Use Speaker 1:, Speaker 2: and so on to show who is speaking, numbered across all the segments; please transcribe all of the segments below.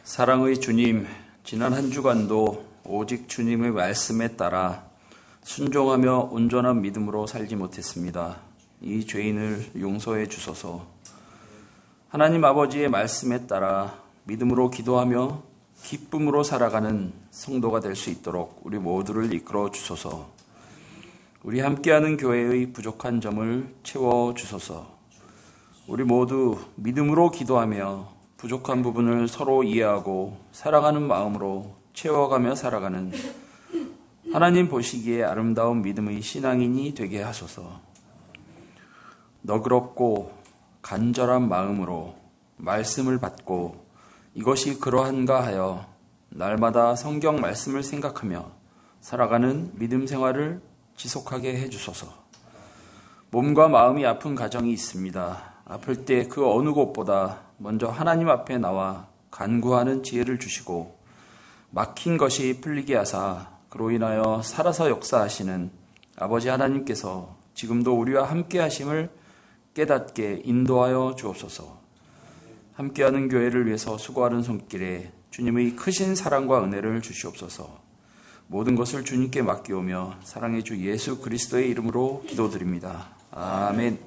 Speaker 1: 사랑의 주님, 지난 한 주간도 오직 주님의 말씀에 따라 순종하며 온전한 믿음으로 살지 못했습니다. 이 죄인을 용서해 주소서. 하나님 아버지의 말씀에 따라 믿음으로 기도하며 기쁨으로 살아가는 성도가 될 수 있도록 우리 모두를 이끌어 주소서. 우리 함께하는 교회의 부족한 점을 채워 주소서. 우리 모두 믿음으로 기도하며 부족한 부분을 서로 이해하고 사랑하는 마음으로 채워가며 살아가는 하나님 보시기에 아름다운 믿음의 신앙인이 되게 하소서. 너그럽고 간절한 마음으로 말씀을 받고 이것이 그러한가 하여 날마다 성경 말씀을 생각하며 살아가는 믿음 생활을 지속하게 해주소서. 몸과 마음이 아픈 가정이 있습니다. 아플 때 그 어느 곳보다 먼저 하나님 앞에 나와 간구하는 지혜를 주시고 막힌 것이 풀리게 하사 그로 인하여 살아서 역사하시는 아버지 하나님께서 지금도 우리와 함께 하심을 깨닫게 인도하여 주옵소서. 함께하는 교회를 위해서 수고하는 손길에 주님의 크신 사랑과 은혜를 주시옵소서. 모든 것을 주님께 맡기오며 사랑의 주 예수 그리스도의 이름으로 기도드립니다. 아멘.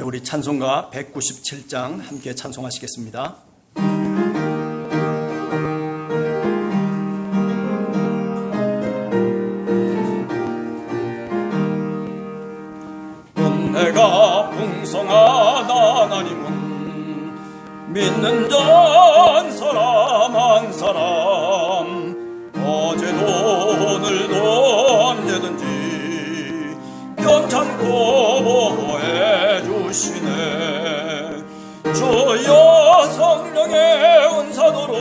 Speaker 2: 우리 찬송가 197장 함께 찬송하시겠습니다.
Speaker 3: 은혜가 풍성한 하나님은 믿는 자 한 사람 한 사람 어제도 오늘도 언제든지 편찮고 보호해 주시네. 주여 성령의 은사도를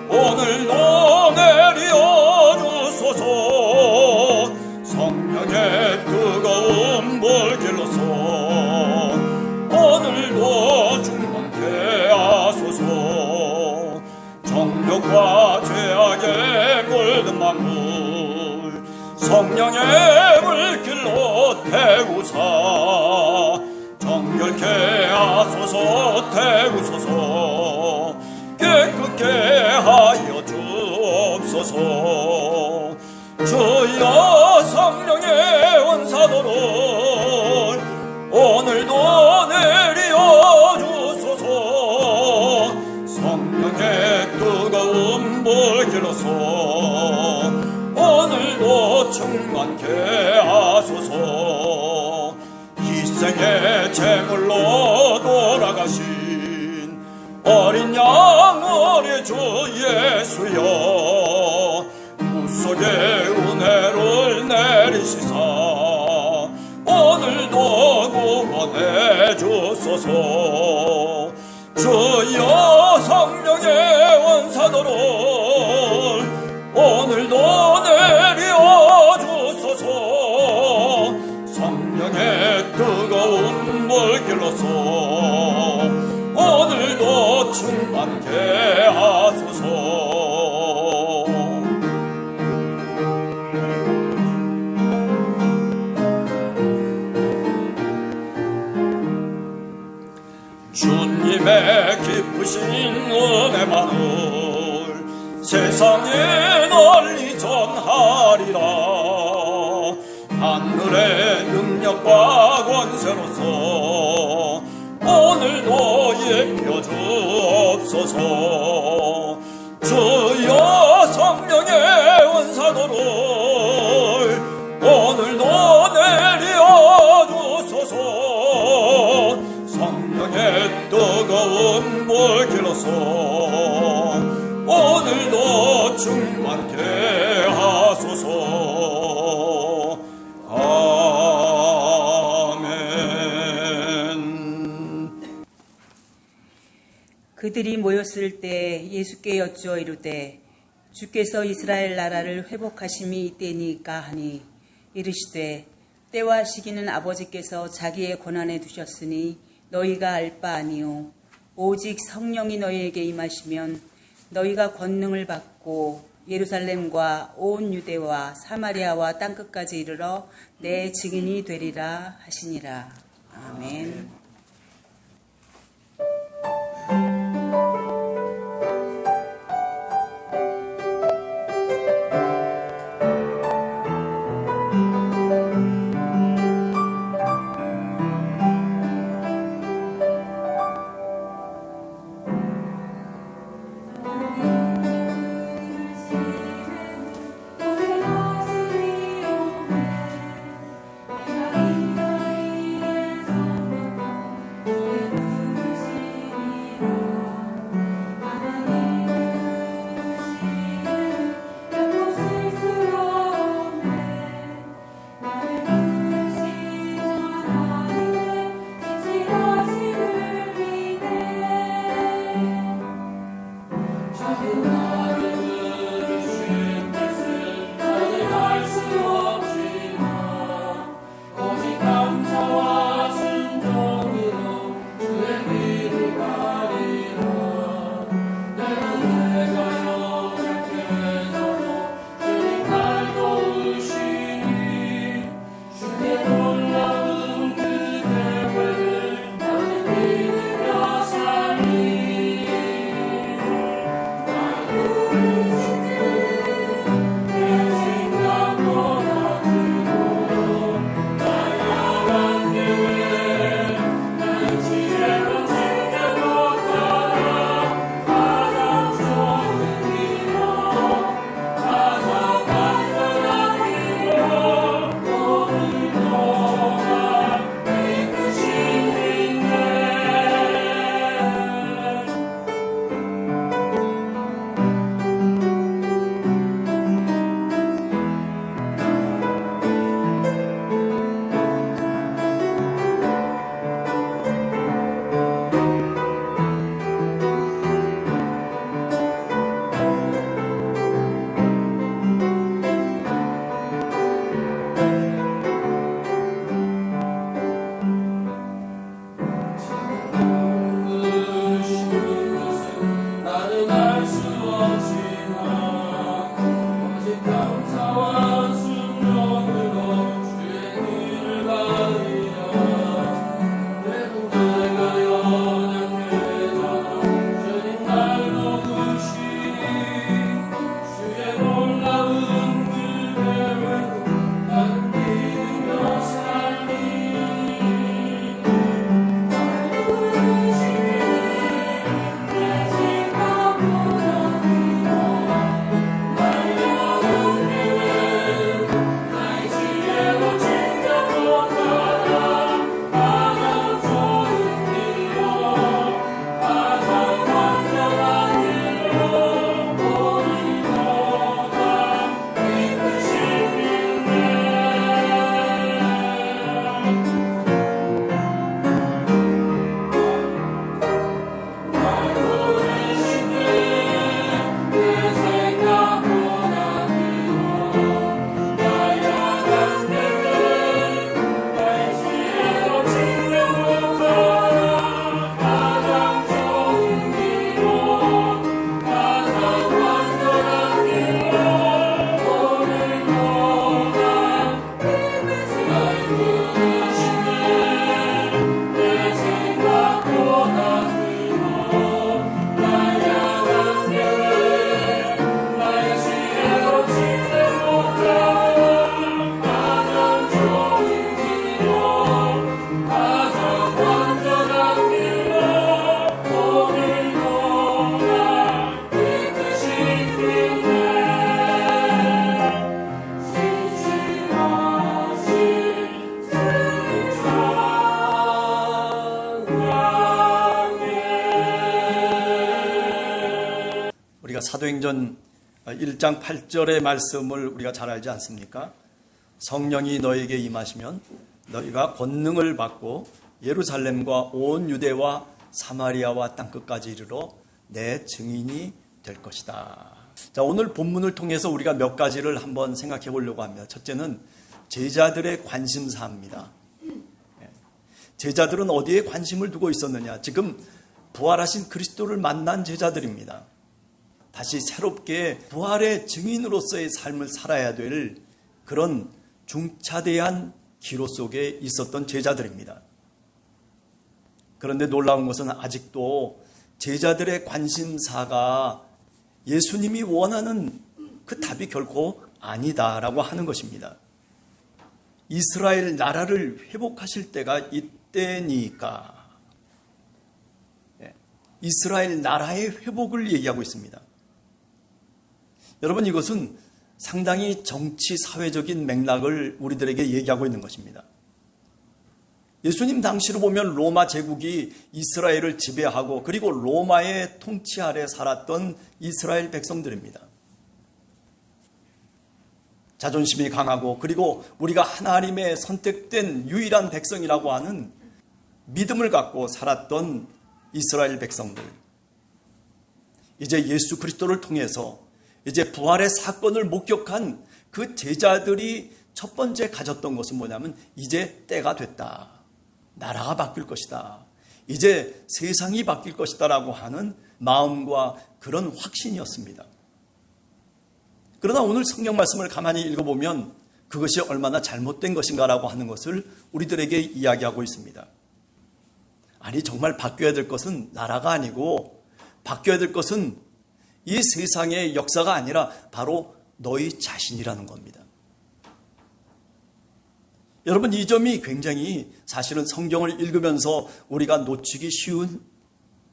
Speaker 3: 오늘도 내려 주소서. 성령의 뜨거운 불길로서 오늘도 충만케 하소서. 정욕과 죄악에 물든 만물 성령의 물길로 태우사 정결케 하소서. 태우소서. 깨끗게 하여 주옵소서. 주여 성령의 원사도를 오늘도 내려 주소서. 성령의 뜨거운 불길로서 오늘도 충만케 하소서. 희생의 제물로 돌아가신 어린 양 우리 주 예수여 구속의 은혜를 내리시사 오늘도 구원해 주소서. 주여 성령의 원사도를 오늘도 내려 주소서. 성령의 뜨거운 물길로서 오늘도 충만케 하소서. 주님의 기쁘신 은혜만을 세상에 널리 전하리라. 하늘의 능력과 권세로서 오늘도 입혀 주옵소서. 주여 성령의 원사도를 오늘도 내려 주소서. 성령의 뜨거운 불길로서 오늘도 충만케 하소서. 아멘.
Speaker 4: 그들이 모였을 때 예수께 여쭈어 이르되 주께서 이스라엘 나라를 회복하심이 이때니까 하니 이르시되 때와 시기는 아버지께서 자기의 권한에 두셨으니 너희가 알 바 아니요 오직 성령이 너희에게 임하시면 너희가 권능을 받고 예루살렘과 온 유대와 사마리아와 땅끝까지 이르러 내 증인이 되리라 하시니라. 아멘.
Speaker 2: 사도행전 1장 8절의 말씀을 우리가 잘 알지 않습니까? 성령이 너에게 임하시면 너희가 권능을 받고 예루살렘과 온 유대와 사마리아와 땅끝까지 이르러 내 증인이 될 것이다. 자, 오늘 본문을 통해서 우리가 몇 가지를 한번 생각해 보려고 합니다. 첫째는 제자들의 관심사입니다. 제자들은 어디에 관심을 두고 있었느냐? 지금 부활하신 그리스도를 만난 제자들입니다. 다시 새롭게 부활의 증인으로서의 삶을 살아야 될 그런 중차대한 기로 속에 있었던 제자들입니다. 그런데 놀라운 것은 아직도 제자들의 관심사가 예수님이 원하는 그 답이 결코 아니다라고 하는 것입니다. 이스라엘 나라를 회복하실 때가 이때니까. 이스라엘 나라의 회복을 얘기하고 있습니다. 여러분, 이것은 상당히 정치 사회적인 맥락을 우리들에게 얘기하고 있는 것입니다. 예수님 당시로 보면 로마 제국이 이스라엘을 지배하고 그리고 로마의 통치 아래 살았던 이스라엘 백성들입니다. 자존심이 강하고 그리고 우리가 하나님의 선택된 유일한 백성이라고 하는 믿음을 갖고 살았던 이스라엘 백성들. 이제 예수 그리스도를 통해서 이제 부활의 사건을 목격한 그 제자들이 첫 번째 가졌던 것은 뭐냐면 이제 때가 됐다. 나라가 바뀔 것이다. 이제 세상이 바뀔 것이다 라고 하는 마음과 그런 확신이었습니다. 그러나 오늘 성경 말씀을 가만히 읽어보면 그것이 얼마나 잘못된 것인가라고 하는 것을 우리들에게 이야기하고 있습니다. 아니, 정말 바뀌어야 될 것은 나라가 아니고 바뀌어야 될 것은 이 세상의 역사가 아니라 바로 너희 자신이라는 겁니다. 여러분, 이 점이 굉장히 사실은 성경을 읽으면서 우리가 놓치기 쉬운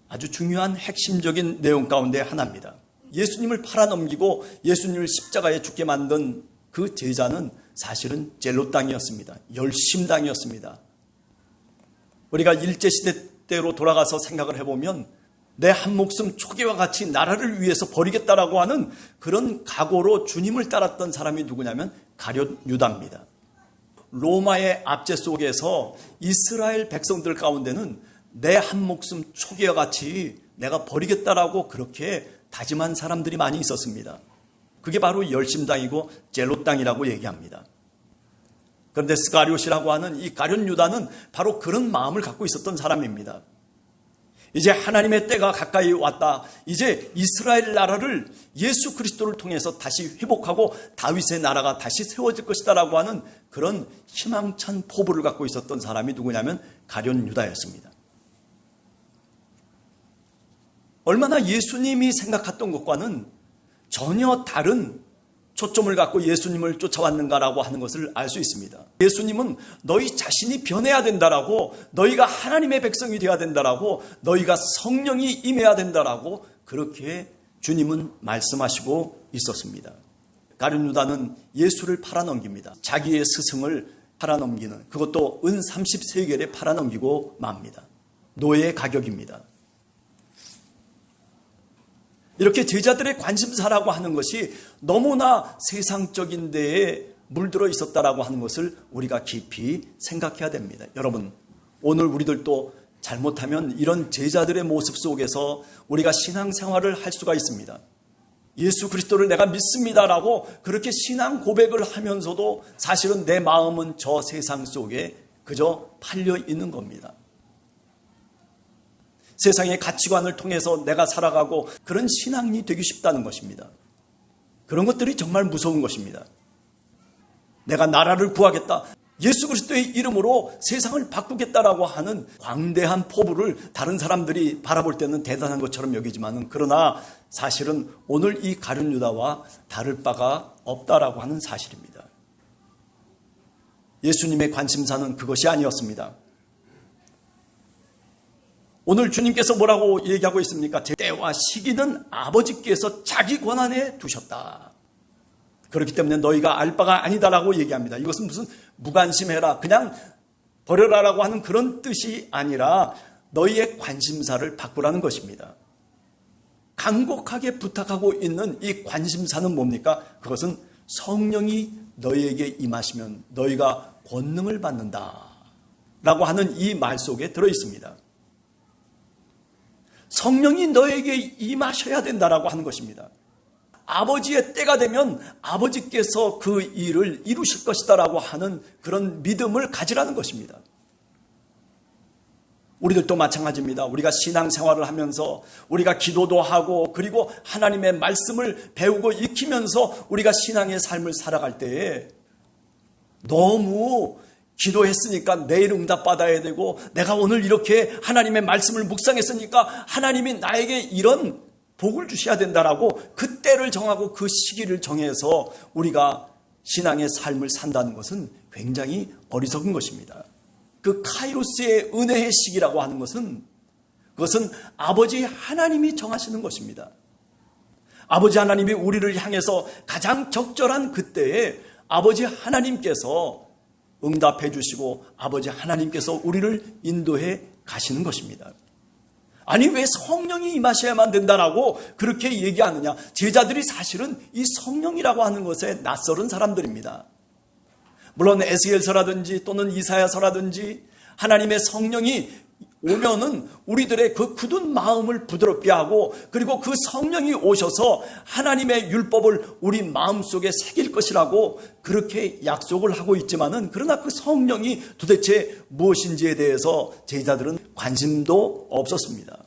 Speaker 2: 아주 중요한 핵심적인 내용 가운데 하나입니다. 예수님을 팔아넘기고 예수님을 십자가에 죽게 만든 그 제자는 사실은 젤롯당이었습니다. 열심당이었습니다. 우리가 일제시대 때로 돌아가서 생각을 해보면 내 한 목숨 초계와 같이 나라를 위해서 버리겠다라고 하는 그런 각오로 주님을 따랐던 사람이 누구냐면 가룟 유다입니다. 로마의 압제 속에서 이스라엘 백성들 가운데는 내 한 목숨 초계와 같이 내가 버리겠다라고 그렇게 다짐한 사람들이 많이 있었습니다. 그게 바로 열심당이고 젤롯당이라고 얘기합니다. 그런데 스가리옷이라고 하는 이 가룟 유다는 바로 그런 마음을 갖고 있었던 사람입니다. 이제 하나님의 때가 가까이 왔다. 이제 이스라엘 나라를 예수 그리스도를 통해서 다시 회복하고 다윗의 나라가 다시 세워질 것이다라고 하는 그런 희망찬 포부를 갖고 있었던 사람이 누구냐면 가룟 유다였습니다. 얼마나 예수님이 생각했던 것과는 전혀 다른 초점을 갖고 예수님을 쫓아왔는가라고 하는 것을 알 수 있습니다. 예수님은 너희 자신이 변해야 된다라고, 너희가 하나님의 백성이 되어야 된다라고, 너희가 성령이 임해야 된다라고 그렇게 주님은 말씀하시고 있었습니다. 가룟 유다는 예수를 팔아넘깁니다. 자기의 스승을 팔아넘기는, 그것도 은 30세겔에 팔아넘기고 맙니다. 노예의 가격입니다. 이렇게 제자들의 관심사라고 하는 것이 너무나 세상적인 데에 물들어 있었다라고 하는 것을 우리가 깊이 생각해야 됩니다. 여러분, 오늘 우리들도 잘못하면 이런 제자들의 모습 속에서 우리가 신앙생활을 할 수가 있습니다. 예수 그리스도를 내가 믿습니다라고 그렇게 신앙 고백을 하면서도 사실은 내 마음은 저 세상 속에 그저 팔려 있는 겁니다. 세상의 가치관을 통해서 내가 살아가고 그런 신앙이 되기 쉽다는 것입니다. 그런 것들이 정말 무서운 것입니다. 내가 나라를 구하겠다, 예수 그리스도의 이름으로 세상을 바꾸겠다라고 하는 광대한 포부를 다른 사람들이 바라볼 때는 대단한 것처럼 여기지만은, 그러나 사실은 오늘 이 가룟 유다와 다를 바가 없다라고 하는 사실입니다. 예수님의 관심사는 그것이 아니었습니다. 오늘 주님께서 뭐라고 얘기하고 있습니까? 때와 시기는 아버지께서 자기 권한에 두셨다. 그렇기 때문에 너희가 알 바가 아니다라고 얘기합니다. 이것은 무슨 무관심해라, 그냥 버려라라고 하는 그런 뜻이 아니라 너희의 관심사를 바꾸라는 것입니다. 간곡하게 부탁하고 있는 이 관심사는 뭡니까? 그것은 성령이 너희에게 임하시면 너희가 권능을 받는다 라고 하는 이 말 속에 들어 있습니다. 성령이 너에게 임하셔야 된다라고 하는 것입니다. 아버지의 때가 되면 아버지께서 그 일을 이루실 것이다라고 하는 그런 믿음을 가지라는 것입니다. 우리들도 마찬가지입니다. 우리가 신앙생활을 하면서 우리가 기도도 하고 그리고 하나님의 말씀을 배우고 익히면서 우리가 신앙의 삶을 살아갈 때에 너무 기도했으니까 내일 응답받아야 되고 내가 오늘 이렇게 하나님의 말씀을 묵상했으니까 하나님이 나에게 이런 복을 주셔야 된다라고 그 때를 정하고 그 시기를 정해서 우리가 신앙의 삶을 산다는 것은 굉장히 어리석은 것입니다. 그 카이로스의 은혜의 시기라고 하는 것은 그것은 아버지 하나님이 정하시는 것입니다. 아버지 하나님이 우리를 향해서 가장 적절한 그때에 아버지 하나님께서 응답해 주시고 아버지 하나님께서 우리를 인도해 가시는 것입니다. 아니 왜 성령이 임하셔야만 된다라고 그렇게 얘기하느냐. 제자들이 사실은 이 성령이라고 하는 것에 낯설은 사람들입니다. 물론 에스겔서라든지 또는 이사야서라든지 하나님의 성령이 오면은 우리들의 그 굳은 마음을 부드럽게 하고 그리고 그 성령이 오셔서 하나님의 율법을 우리 마음속에 새길 것이라고 그렇게 약속을 하고 있지만은 그러나 그 성령이 도대체 무엇인지에 대해서 제자들은 관심도 없었습니다.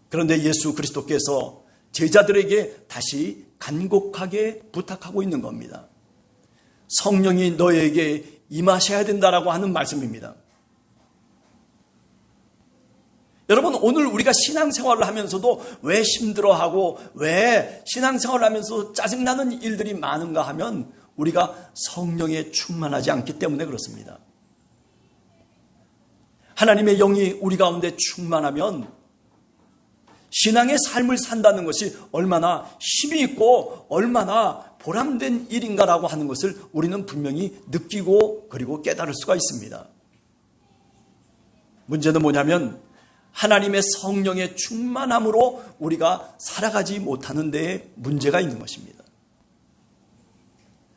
Speaker 2: 그런데 예수 그리스도께서 제자들에게 다시 간곡하게 부탁하고 있는 겁니다. 성령이 너에게 임하셔야 된다라고 하는 말씀입니다. 여러분 오늘 우리가 신앙생활을 하면서도 왜 힘들어하고 왜 신앙생활을 하면서 짜증나는 일들이 많은가 하면 우리가 성령에 충만하지 않기 때문에 그렇습니다. 하나님의 영이 우리 가운데 충만하면 신앙의 삶을 산다는 것이 얼마나 힘이 있고 얼마나 보람된 일인가라고 하는 것을 우리는 분명히 느끼고 그리고 깨달을 수가 있습니다. 문제는 뭐냐면 하나님의 성령의 충만함으로 우리가 살아가지 못하는 데에 문제가 있는 것입니다.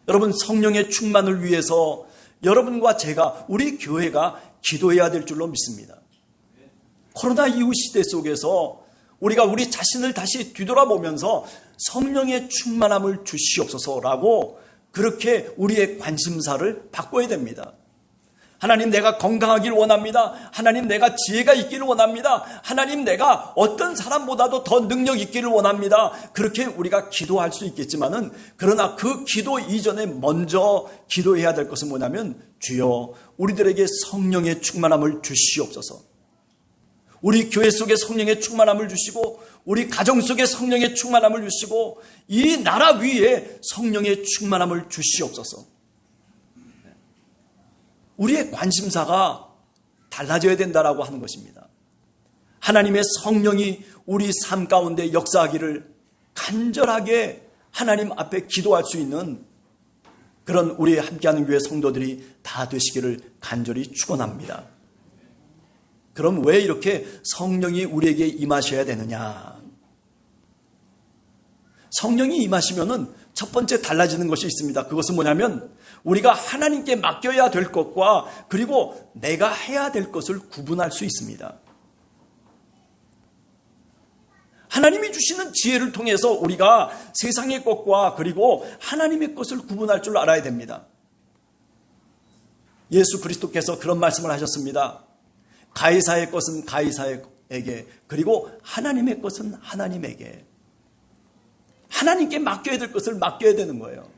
Speaker 2: 여러분 성령의 충만을 위해서 여러분과 제가 우리 교회가 기도해야 될 줄로 믿습니다. 코로나 이후 시대 속에서 우리가 우리 자신을 다시 뒤돌아보면서 성령의 충만함을 주시옵소서라고 그렇게 우리의 관심사를 바꿔야 됩니다. 하나님 내가 건강하기를 원합니다. 하나님 내가 지혜가 있기를 원합니다. 하나님 내가 어떤 사람보다도 더 능력 있기를 원합니다. 그렇게 우리가 기도할 수 있겠지만은 그러나 그 기도 이전에 먼저 기도해야 될 것은 뭐냐면 주여 우리들에게 성령의 충만함을 주시옵소서. 우리 교회 속에 성령의 충만함을 주시고 우리 가정 속에 성령의 충만함을 주시고 이 나라 위에 성령의 충만함을 주시옵소서. 우리의 관심사가 달라져야 된다라고 하는 것입니다. 하나님의 성령이 우리 삶 가운데 역사하기를 간절하게 하나님 앞에 기도할 수 있는 그런 우리 함께하는 교회 성도들이 다 되시기를 간절히 축원합니다. 그럼 왜 이렇게 성령이 우리에게 임하셔야 되느냐? 성령이 임하시면은 첫 번째 달라지는 것이 있습니다. 그것은 뭐냐면 우리가 하나님께 맡겨야 될 것과 그리고 내가 해야 될 것을 구분할 수 있습니다. 하나님이 주시는 지혜를 통해서 우리가 세상의 것과 그리고 하나님의 것을 구분할 줄 알아야 됩니다. 예수 그리스도께서 그런 말씀을 하셨습니다. 가이사의 것은 가이사에게 그리고 하나님의 것은 하나님에게. 하나님께 맡겨야 될 것을 맡겨야 되는 거예요.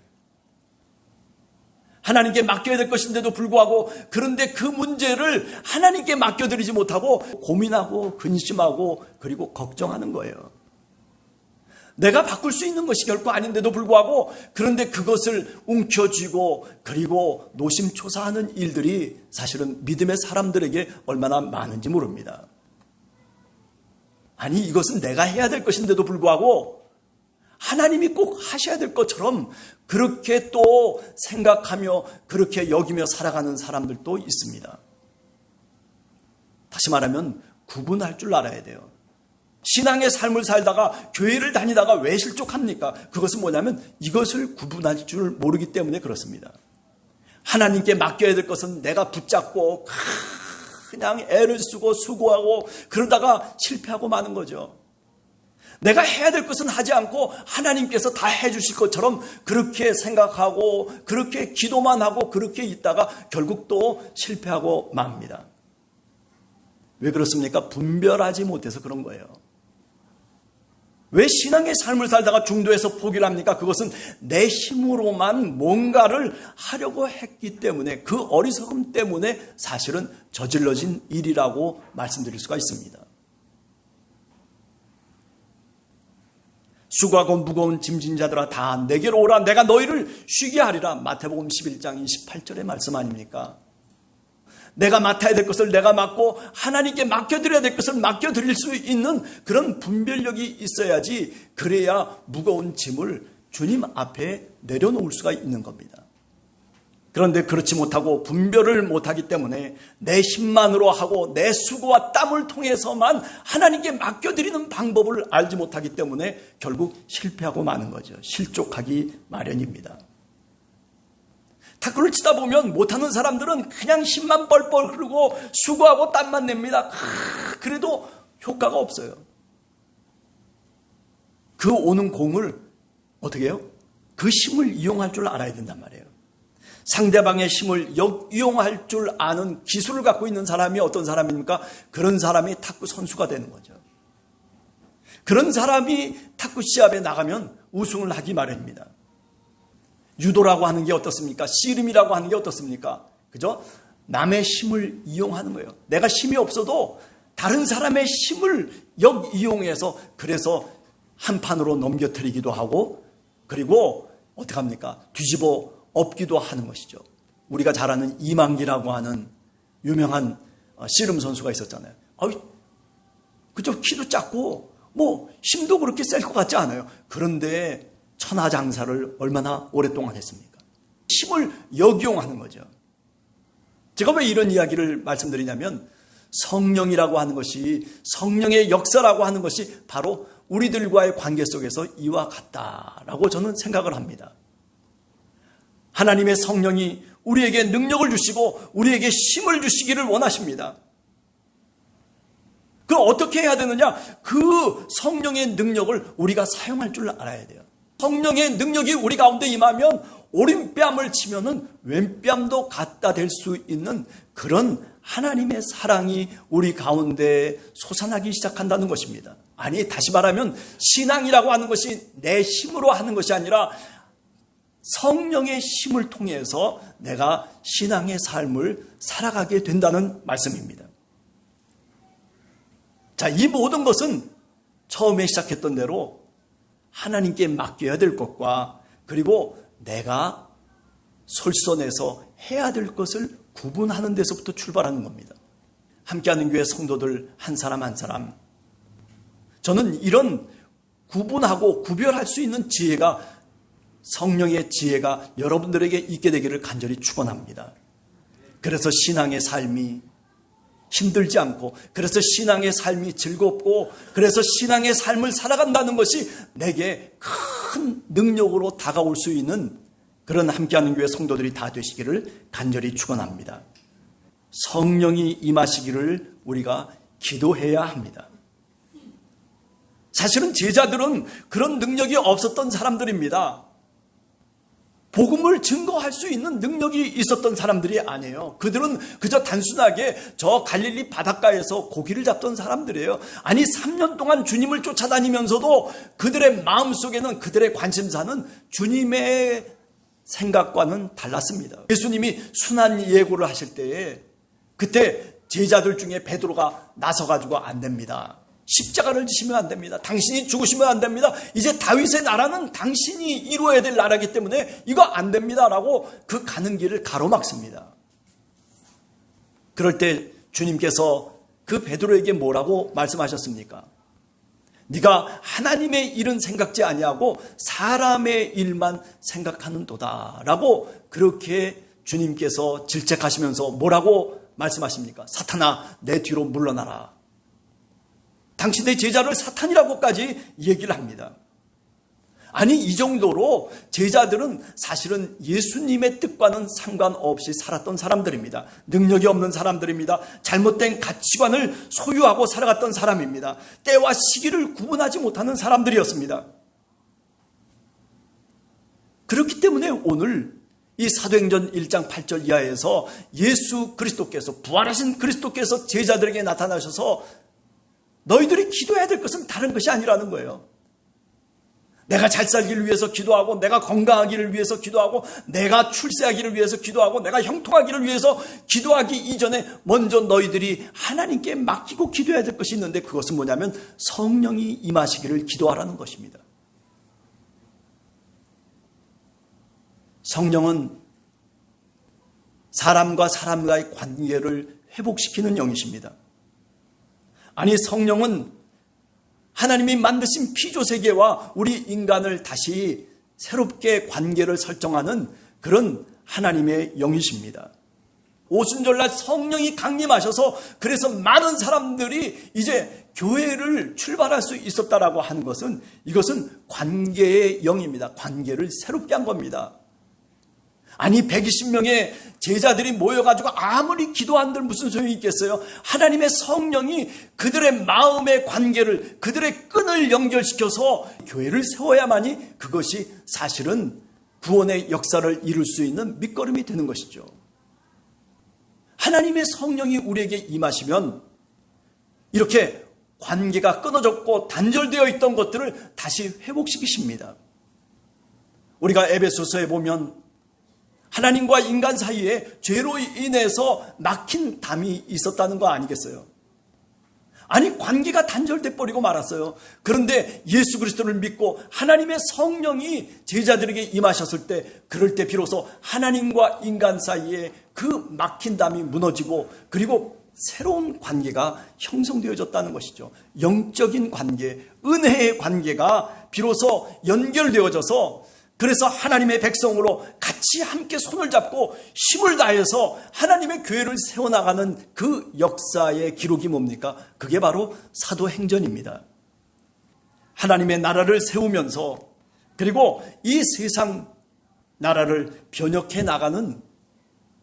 Speaker 2: 하나님께 맡겨야 될 것인데도 불구하고 그런데 그 문제를 하나님께 맡겨드리지 못하고 고민하고 근심하고 그리고 걱정하는 거예요. 내가 바꿀 수 있는 것이 결코 아닌데도 불구하고 그런데 그것을 움켜쥐고 그리고 노심초사하는 일들이 사실은 믿음의 사람들에게 얼마나 많은지 모릅니다. 아니 이것은 내가 해야 될 것인데도 불구하고 하나님이 꼭 하셔야 될 것처럼 그렇게 또 생각하며 그렇게 여기며 살아가는 사람들도 있습니다. 다시 말하면 구분할 줄 알아야 돼요. 신앙의 삶을 살다가 교회를 다니다가 왜 실족합니까? 그것은 뭐냐면 이것을 구분할 줄 모르기 때문에 그렇습니다. 하나님께 맡겨야 될 것은 내가 붙잡고 그냥 애를 쓰고 수고하고 그러다가 실패하고 마는 거죠. 내가 해야 될 것은 하지 않고 하나님께서 다 해주실 것처럼 그렇게 생각하고 그렇게 기도만 하고 그렇게 있다가 결국 또 실패하고 맙니다. 왜 그렇습니까? 분별하지 못해서 그런 거예요. 왜 신앙의 삶을 살다가 중도에서 포기를 합니까? 그것은 내 힘으로만 뭔가를 하려고 했기 때문에, 그 어리석음 때문에 사실은 저질러진 일이라고 말씀드릴 수가 있습니다. 수고하고 무거운 짐진 자들아 다 내게로 오라. 내가 너희를 쉬게 하리라. 마태복음 11장 28절의 말씀 아닙니까? 내가 맡아야 될 것을 내가 맡고 하나님께 맡겨드려야 될 것을 맡겨드릴 수 있는 그런 분별력이 있어야지, 그래야 무거운 짐을 주님 앞에 내려놓을 수가 있는 겁니다. 그런데 그렇지 못하고 분별을 못하기 때문에 내 힘만으로 하고 내 수고와 땀을 통해서만 하나님께 맡겨드리는 방법을 알지 못하기 때문에 결국 실패하고 마는 거죠. 실족하기 마련입니다. 탁구를 치다 보면 못하는 사람들은 그냥 힘만 뻘뻘 흐르고 수고하고 땀만 냅니다. 그래도 효과가 없어요. 그 오는 공을 어떻게 해요? 그 힘을 이용할 줄 알아야 된단 말이에요. 상대방의 힘을 역이용할 줄 아는 기술을 갖고 있는 사람이 어떤 사람입니까? 그런 사람이 탁구 선수가 되는 거죠. 그런 사람이 탁구 시합에 나가면 우승을 하기 마련입니다. 유도라고 하는 게 어떻습니까? 씨름이라고 하는 게 어떻습니까? 그죠? 남의 힘을 이용하는 거예요. 내가 힘이 없어도 다른 사람의 힘을 역이용해서 그래서 한 판으로 넘겨뜨리기도 하고, 그리고 어떻게 합니까? 뒤집어 엎기도 하는 것이죠. 우리가 잘 아는 이만기라고 하는 유명한 씨름 선수가 있었잖아요. 그저 키도 작고 뭐 힘도 그렇게 셀 것 같지 않아요. 그런데 천하장사를 얼마나 오랫동안 했습니까? 힘을 역이용하는 거죠. 제가 왜 이런 이야기를 말씀드리냐면, 성령이라고 하는 것이, 성령의 역사라고 하는 것이 바로 우리들과의 관계 속에서 이와 같다라고 저는 생각을 합니다. 하나님의 성령이 우리에게 능력을 주시고 우리에게 힘을 주시기를 원하십니다. 그 어떻게 해야 되느냐? 그 성령의 능력을 우리가 사용할 줄 알아야 돼요. 성령의 능력이 우리 가운데 임하면 오른뺨을 치면은 왼뺨도 갖다 댈 수 있는 그런 하나님의 사랑이 우리 가운데 솟아나기 시작한다는 것입니다. 아니, 다시 말하면 신앙이라고 하는 것이 내 힘으로 하는 것이 아니라 성령의 힘을 통해서 내가 신앙의 삶을 살아가게 된다는 말씀입니다. 자, 이 모든 것은 처음에 시작했던 대로 하나님께 맡겨야 될 것과, 그리고 내가 솔선해서 해야 될 것을 구분하는 데서부터 출발하는 겁니다. 함께하는 교회 성도들 한 사람 한 사람, 저는 이런 구분하고 구별할 수 있는 지혜가, 성령의 지혜가 여러분들에게 있게 되기를 간절히 축원합니다. 그래서 신앙의 삶이 힘들지 않고, 그래서 신앙의 삶이 즐겁고, 그래서 신앙의 삶을 살아간다는 것이 내게 큰 능력으로 다가올 수 있는 그런 함께하는 교회 성도들이 다 되시기를 간절히 축원합니다. 성령이 임하시기를 우리가 기도해야 합니다. 사실은 제자들은 그런 능력이 없었던 사람들입니다. 복음을 증거할 수 있는 능력이 있었던 사람들이 아니에요. 그들은 그저 단순하게 저 갈릴리 바닷가에서 고기를 잡던 사람들이에요. 아니, 3년 동안 주님을 쫓아다니면서도 그들의 마음속에는, 그들의 관심사는 주님의 생각과는 달랐습니다. 예수님이 순환 예고를 하실 때에 그때 제자들 중에 베드로가 나서가지고 안 됩니다. 십자가를 지시면 안 됩니다. 당신이 죽으시면 안 됩니다. 이제 다윗의 나라는 당신이 이루어야 될 나라이기 때문에 이거 안 됩니다라고 그 가는 길을 가로막습니다. 그럴 때 주님께서 그 베드로에게 뭐라고 말씀하셨습니까? 네가 하나님의 일은 생각지 아니하고 사람의 일만 생각하는도다 라고 그렇게 주님께서 질책하시면서 뭐라고 말씀하십니까? 사탄아, 내 뒤로 물러나라. 당신의 제자를 사탄이라고까지 얘기를 합니다. 아니, 이 정도로 제자들은 사실은 예수님의 뜻과는 상관없이 살았던 사람들입니다. 능력이 없는 사람들입니다. 잘못된 가치관을 소유하고 살아갔던 사람입니다. 때와 시기를 구분하지 못하는 사람들이었습니다. 그렇기 때문에 오늘 이 사도행전 1장 8절 이하에서 예수 그리스도께서, 부활하신 그리스도께서 제자들에게 나타나셔서 너희들이 기도해야 될 것은 다른 것이 아니라는 거예요. 내가 잘 살기를 위해서 기도하고, 내가 건강하기를 위해서 기도하고, 내가 출세하기를 위해서 기도하고, 내가 형통하기를 위해서 기도하기 이전에 먼저 너희들이 하나님께 맡기고 기도해야 될 것이 있는데, 그것은 뭐냐면 성령이 임하시기를 기도하라는 것입니다. 성령은 사람과 사람과의 관계를 회복시키는 영이십니다. 아니, 성령은 하나님이 만드신 피조세계와 우리 인간을 다시 새롭게 관계를 설정하는 그런 하나님의 영이십니다. 오순절날 성령이 강림하셔서 그래서 많은 사람들이 이제 교회를 출발할 수 있었다라고 하는 것은, 이것은 관계의 영입니다. 관계를 새롭게 한 겁니다. 아니, 120명의 제자들이 모여가지고 아무리 기도한들 무슨 소용이 있겠어요? 하나님의 성령이 그들의 마음의 관계를, 그들의 끈을 연결시켜서 교회를 세워야만이 그것이 사실은 구원의 역사를 이룰 수 있는 밑거름이 되는 것이죠. 하나님의 성령이 우리에게 임하시면 이렇게 관계가 끊어졌고 단절되어 있던 것들을 다시 회복시키십니다. 우리가 에베소서에 보면 하나님과 인간 사이에 죄로 인해서 막힌 담이 있었다는 거 아니겠어요? 아니, 관계가 단절돼 버리고 말았어요. 그런데 예수 그리스도를 믿고 하나님의 성령이 제자들에게 임하셨을 때, 그럴 때 비로소 하나님과 인간 사이에 그 막힌 담이 무너지고, 그리고 새로운 관계가 형성되어졌다는 것이죠. 영적인 관계, 은혜의 관계가 비로소 연결되어져서, 그래서 하나님의 백성으로 같이 함께 손을 잡고 힘을 다해서 하나님의 교회를 세워나가는 그 역사의 기록이 뭡니까? 그게 바로 사도행전입니다. 하나님의 나라를 세우면서, 그리고 이 세상 나라를 변혁해 나가는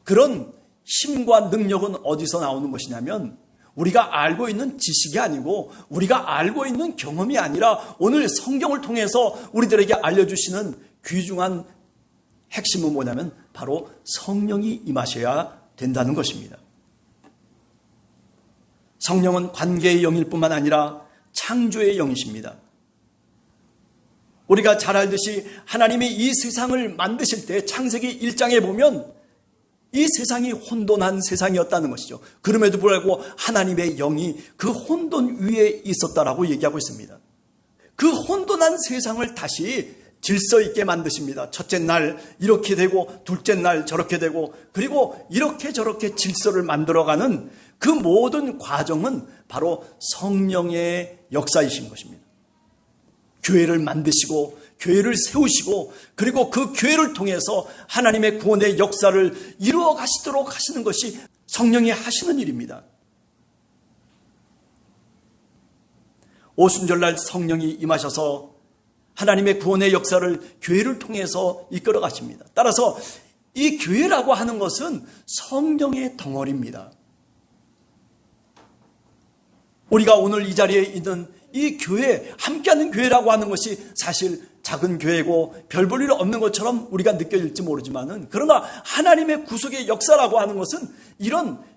Speaker 2: 그런 힘과 능력은 어디서 나오는 것이냐면, 우리가 알고 있는 지식이 아니고, 우리가 알고 있는 경험이 아니라, 오늘 성경을 통해서 우리들에게 알려주시는 귀중한 핵심은 뭐냐면 바로 성령이 임하셔야 된다는 것입니다. 성령은 관계의 영일 뿐만 아니라 창조의 영이십니다. 우리가 잘 알듯이 하나님이 이 세상을 만드실 때 창세기 1장에 보면 이 세상이 혼돈한 세상이었다는 것이죠. 그럼에도 불구하고 하나님의 영이 그 혼돈 위에 있었다라고 얘기하고 있습니다. 그 혼돈한 세상을 다시 질서 있게 만드십니다. 첫째 날 이렇게 되고, 둘째 날 저렇게 되고, 그리고 이렇게 저렇게 질서를 만들어가는 그 모든 과정은 바로 성령의 역사이신 것입니다. 교회를 만드시고 교회를 세우시고, 그리고 그 교회를 통해서 하나님의 구원의 역사를 이루어 가시도록 하시는 것이 성령이 하시는 일입니다. 오순절날 성령이 임하셔서 하나님의 구원의 역사를 교회를 통해서 이끌어 가십니다. 따라서 이 교회라고 하는 것은 성령의 덩어리입니다. 우리가 오늘 이 자리에 있는 이 교회, 함께하는 교회라고 하는 것이 사실 작은 교회고 별 볼 일 없는 것처럼 우리가 느껴질지 모르지만은, 그러나 하나님의 구속의 역사라고 하는 것은 이런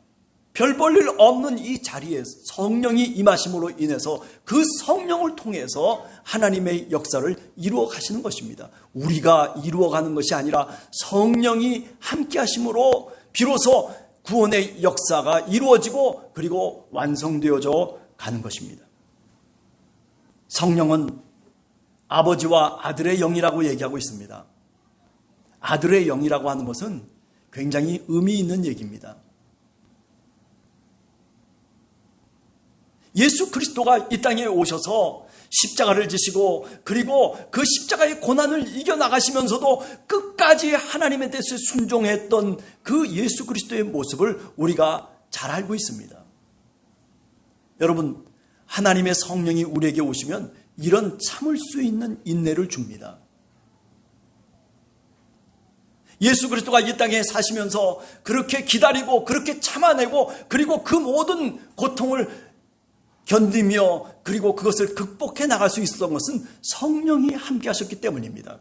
Speaker 2: 별 볼 일 없는 이 자리에 성령이 임하심으로 인해서 그 성령을 통해서 하나님의 역사를 이루어 가시는 것입니다. 우리가 이루어 가는 것이 아니라 성령이 함께 하심으로 비로소 구원의 역사가 이루어지고 그리고 완성되어져 가는 것입니다. 성령은 아버지와 아들의 영이라고 얘기하고 있습니다. 아들의 영이라고 하는 것은 굉장히 의미 있는 얘기입니다. 예수 그리스도가 이 땅에 오셔서 십자가를 지시고, 그리고 그 십자가의 고난을 이겨나가시면서도 끝까지 하나님의 뜻에 순종했던 그 예수 그리스도의 모습을 우리가 잘 알고 있습니다. 여러분, 하나님의 성령이 우리에게 오시면 이런 참을 수 있는 인내를 줍니다. 예수 그리스도가 이 땅에 사시면서 그렇게 기다리고 그렇게 참아내고 그리고 그 모든 고통을 견디며 그리고 그것을 극복해 나갈 수 있었던 것은 성령이 함께 하셨기 때문입니다.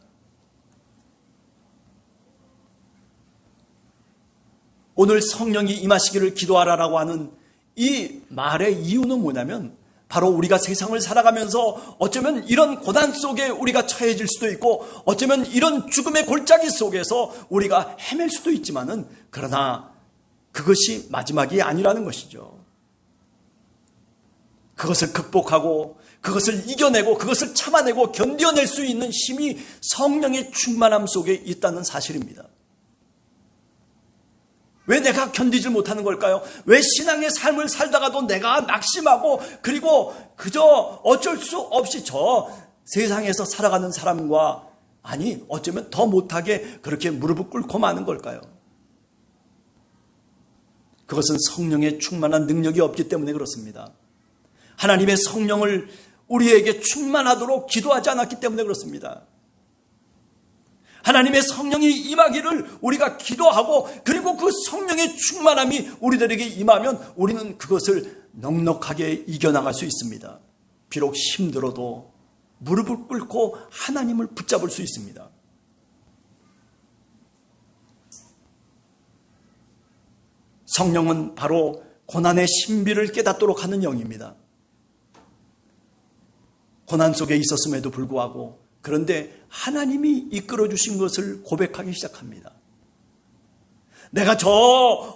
Speaker 2: 오늘 성령이 임하시기를 기도하라라고 하는 이 말의 이유는 뭐냐면 바로 우리가 세상을 살아가면서 어쩌면 이런 고난 속에 우리가 처해질 수도 있고 어쩌면 이런 죽음의 골짜기 속에서 우리가 헤맬 수도 있지만은 그러나 그것이 마지막이 아니라는 것이죠. 그것을 극복하고 그것을 이겨내고 그것을 참아내고 견뎌낼 수 있는 힘이 성령의 충만함 속에 있다는 사실입니다. 왜 내가 견디질 못하는 걸까요? 왜 신앙의 삶을 살다가도 내가 낙심하고 그리고 그저 어쩔 수 없이 저 세상에서 살아가는 사람과 아니 어쩌면 더 못하게 그렇게 무릎을 꿇고 마는 걸까요? 그것은 성령의 충만한 능력이 없기 때문에 그렇습니다. 하나님의 성령을 우리에게 충만하도록 기도하지 않았기 때문에 그렇습니다. 하나님의 성령이 임하기를 우리가 기도하고 그리고 그 성령의 충만함이 우리들에게 임하면 우리는 그것을 넉넉하게 이겨나갈 수 있습니다. 비록 힘들어도 무릎을 꿇고 하나님을 붙잡을 수 있습니다. 성령은 바로 고난의 신비를 깨닫도록 하는 영입니다. 고난 속에 있었음에도 불구하고 그런데 하나님이 이끌어 주신 것을 고백하기 시작합니다. 내가 저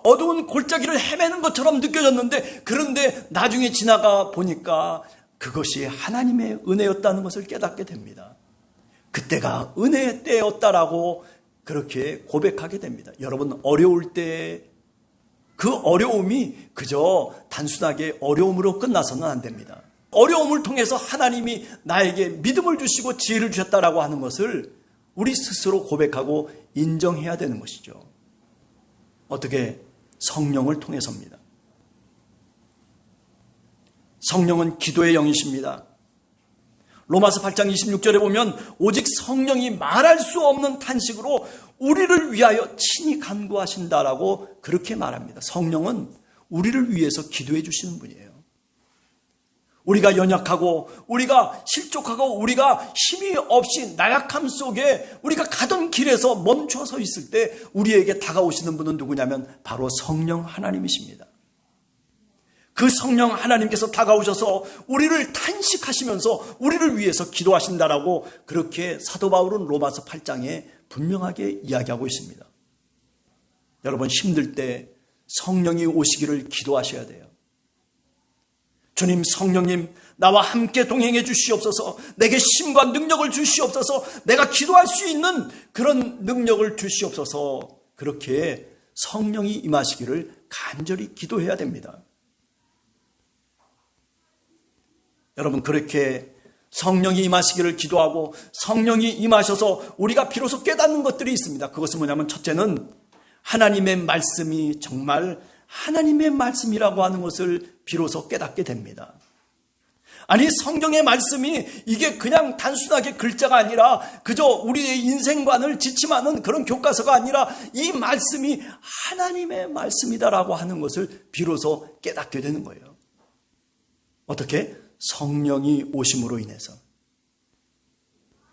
Speaker 2: 어두운 골짜기를 헤매는 것처럼 느껴졌는데 그런데 나중에 지나가 보니까 그것이 하나님의 은혜였다는 것을 깨닫게 됩니다. 그때가 은혜의 때였다라고 그렇게 고백하게 됩니다. 여러분 어려울 때 그 어려움이 그저 단순하게 어려움으로 끝나서는 안 됩니다. 어려움을 통해서 하나님이 나에게 믿음을 주시고 지혜를 주셨다라고 하는 것을 우리 스스로 고백하고 인정해야 되는 것이죠. 어떻게? 성령을 통해서입니다. 성령은 기도의 영이십니다. 로마서 8장 26절에 보면 오직 성령이 말할 수 없는 탄식으로 우리를 위하여 친히 간구하신다라고 그렇게 말합니다. 성령은 우리를 위해서 기도해 주시는 분이에요. 우리가 연약하고 우리가 실족하고 우리가 힘이 없이 나약함 속에 우리가 가던 길에서 멈춰 서 있을 때 우리에게 다가오시는 분은 누구냐면 바로 성령 하나님이십니다. 그 성령 하나님께서 다가오셔서 우리를 탄식하시면서 우리를 위해서 기도하신다라고 그렇게 사도 바울은 로마서 8장에 분명하게 이야기하고 있습니다. 여러분 힘들 때 성령이 오시기를 기도하셔야 돼요. 주님, 성령님, 나와 함께 동행해 주시옵소서. 내게 힘과 능력을 주시옵소서. 내가 기도할 수 있는 그런 능력을 주시옵소서. 그렇게 성령이 임하시기를 간절히 기도해야 됩니다. 여러분 그렇게 성령이 임하시기를 기도하고 성령이 임하셔서 우리가 비로소 깨닫는 것들이 있습니다. 그것은 뭐냐면 첫째는 하나님의 말씀이 정말 하나님의 말씀이라고 하는 것을 비로소 깨닫게 됩니다. 아니 성경의 말씀이 이게 그냥 단순하게 글자가 아니라 그저 우리의 인생관을 지침하는 그런 교과서가 아니라 이 말씀이 하나님의 말씀이다라고 하는 것을 비로소 깨닫게 되는 거예요. 어떻게? 성령이 오심으로 인해서.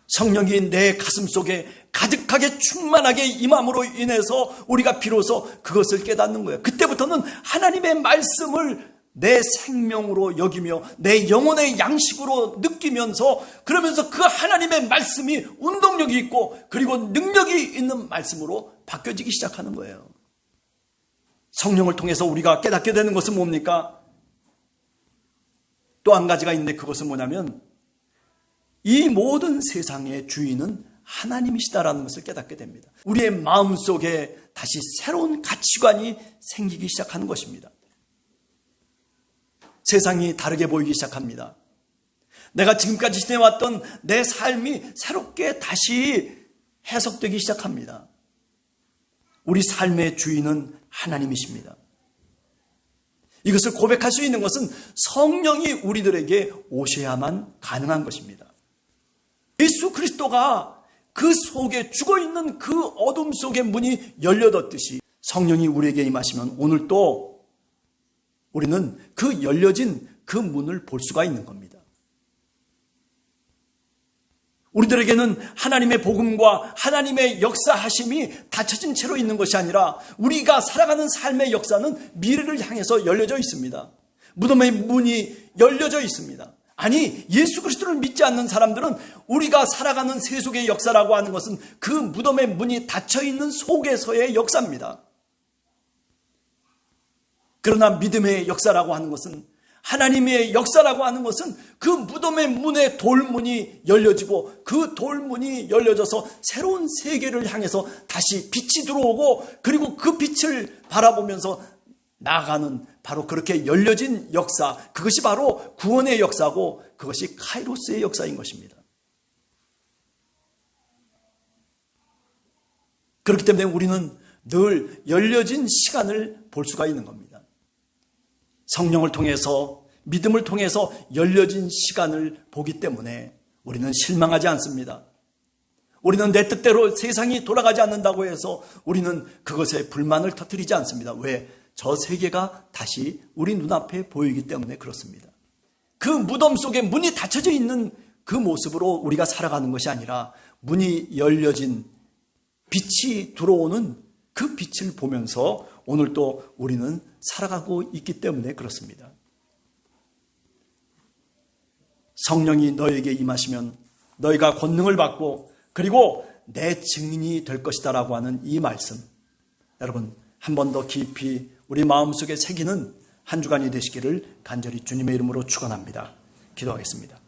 Speaker 2: 성령이 내 가슴 속에 가득하게 충만하게 임함으로 인해서 우리가 비로소 그것을 깨닫는 거예요. 그때부터는 하나님의 말씀을 내 생명으로 여기며 내 영혼의 양식으로 느끼면서 그러면서 그 하나님의 말씀이 운동력이 있고 그리고 능력이 있는 말씀으로 바뀌어지기 시작하는 거예요. 성령을 통해서 우리가 깨닫게 되는 것은 뭡니까? 또 한 가지가 있는데 그것은 뭐냐면 이 모든 세상의 주인은 하나님이시다라는 것을 깨닫게 됩니다. 우리의 마음속에 다시 새로운 가치관이 생기기 시작하는 것입니다. 세상이 다르게 보이기 시작합니다. 내가 지금까지 지내왔던 내 삶이 새롭게 다시 해석되기 시작합니다. 우리 삶의 주인은 하나님이십니다. 이것을 고백할 수 있는 것은 성령이 우리들에게 오셔야만 가능한 것입니다. 예수 그리스도가 그 속에 죽어있는 그 어둠 속의 문이 열려졌듯이 성령이 우리에게 임하시면 오늘 또 우리는 그 열려진 그 문을 볼 수가 있는 겁니다. 우리들에게는 하나님의 복음과 하나님의 역사하심이 닫혀진 채로 있는 것이 아니라 우리가 살아가는 삶의 역사는 미래를 향해서 열려져 있습니다. 무덤의 문이 열려져 있습니다. 아니, 예수 그리스도를 믿지 않는 사람들은 우리가 살아가는 세속의 역사라고 하는 것은 그 무덤의 문이 닫혀있는 속에서의 역사입니다. 그러나 믿음의 역사라고 하는 것은, 하나님의 역사라고 하는 것은 그 무덤의 문의 돌문이 열려지고 그 돌문이 열려져서 새로운 세계를 향해서 다시 빛이 들어오고 그리고 그 빛을 바라보면서 나아가는 바로 그렇게 열려진 역사, 그것이 바로 구원의 역사고 그것이 카이로스의 역사인 것입니다. 그렇기 때문에 우리는 늘 열려진 시간을 볼 수가 있는 겁니다. 성령을 통해서, 믿음을 통해서 열려진 시간을 보기 때문에 우리는 실망하지 않습니다. 우리는 내 뜻대로 세상이 돌아가지 않는다고 해서 우리는 그것에 불만을 터뜨리지 않습니다. 왜? 저 세계가 다시 우리 눈앞에 보이기 때문에 그렇습니다. 그 무덤 속에 문이 닫혀져 있는 그 모습으로 우리가 살아가는 것이 아니라 문이 열려진 빛이 들어오는 그 빛을 보면서 오늘도 우리는 살아가고 있기 때문에 그렇습니다. 성령이 너에게 임하시면 너희가 권능을 받고 그리고 내 증인이 될 것이다 라고 하는 이 말씀, 여러분 한 번 더 깊이 우리 마음속에 새기는 한 주간이 되시기를 간절히 주님의 이름으로 축원합니다. 기도하겠습니다.